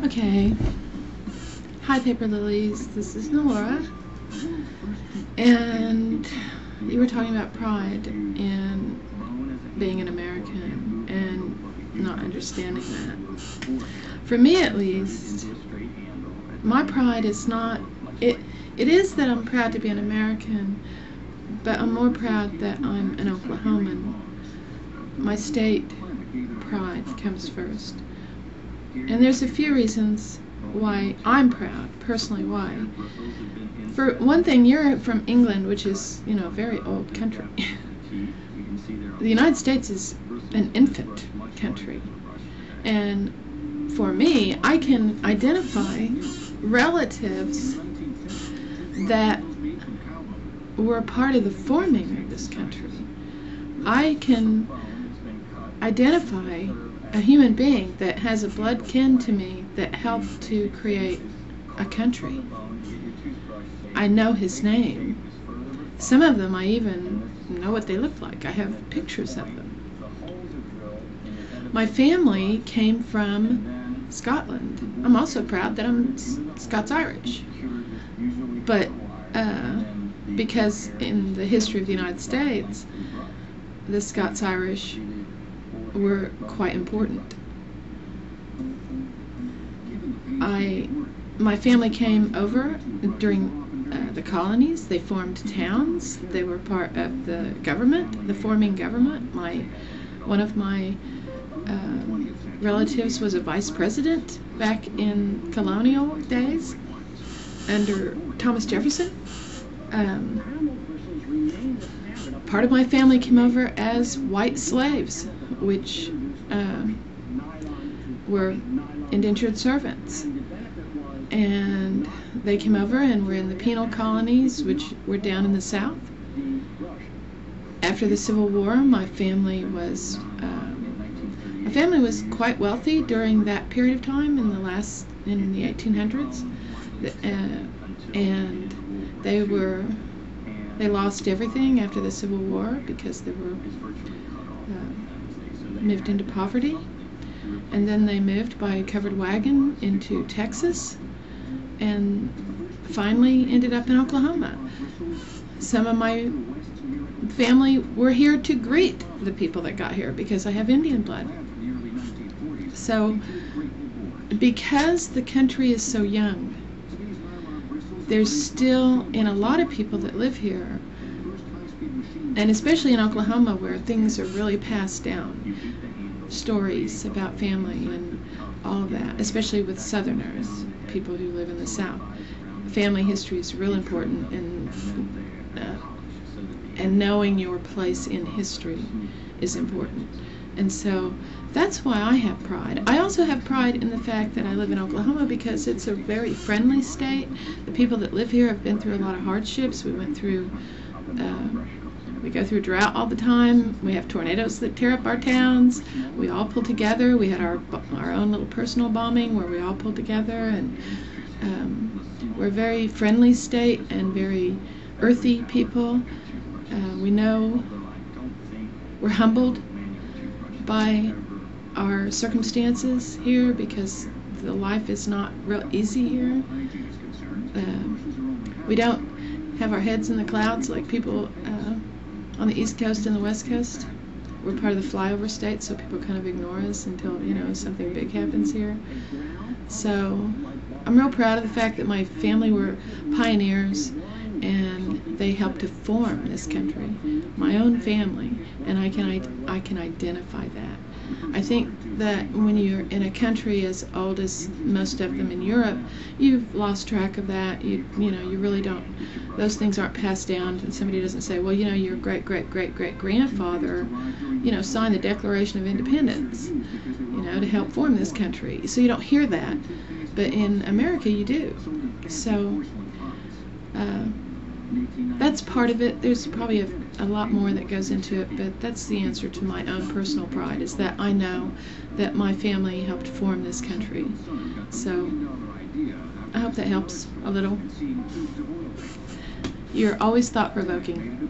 Okay. Hi, Paperlilies. This is Nora. And you were talking about pride and being an American and not understanding that. For me, at least, my pride is not... It is that I'm proud to be an American, but I'm more proud that I'm an Oklahoman. My state pride comes first. And there's a few reasons why I'm proud, personally why. For one thing, you're from England, which is, a very old country. The United States is an infant country. And for me, I can identify relatives that were part of the forming of this country. I can identify a human being that has a blood kin to me that helped to create a country. I know his name. Some of them I even know what they look like. I have pictures of them. My family came from Scotland. I'm also proud that I'm Scots-Irish. But because in the history of the United States, the Scots-Irish were quite important. My family came over during the colonies. They formed towns. They were part of the government, the forming government. One of my relatives was a vice president back in colonial days under Thomas Jefferson. Part of my family came over as white slaves, which were indentured servants. And they came over and were in the penal colonies, which were down in the South. After the Civil War, my family was quite wealthy during that period of time in the 1800s, and they lost everything after the Civil War because they were moved into poverty, and then they moved by covered wagon into Texas, and finally ended up in Oklahoma. Some of my family were here to greet the people that got here because I have Indian blood. So, because the country is so young, there's still, in a lot of people that live here, and especially in Oklahoma where things are really passed down, stories about family and all of that, especially with Southerners, people who live in the South. Family history is real important, and knowing your place in history is important. And so that's why I have pride. I also have pride in the fact that I live in Oklahoma because it's a very friendly state. The people that live here have been through a lot of hardships. We go through drought all the time. We have tornadoes that tear up our towns. We all pull together. We had our own little personal bombing where we all pulled together, and we're a very friendly state and very earthy people. We know we're humbled by our circumstances here because the life is not real easy here. We don't have our heads in the clouds like people on the East Coast and the West Coast. We're part of the flyover state, so people kind of ignore us until, something big happens here. So I'm real proud of the fact that my family were pioneers and they helped to form this country, my own family, and I can identify that. I think that when you're in a country as old as most of them in Europe, you've lost track of that. You really don't. Those things aren't passed down, and somebody doesn't say, well, your great-great-great-great-grandfather, signed the Declaration of Independence, to help form this country. So you don't hear that, but in America you do. So that's part of it. There's probably a lot more that goes into it, but that's the answer to my own personal pride, is that I know that my family helped form this country. So I hope that helps a little. You're always thought-provoking.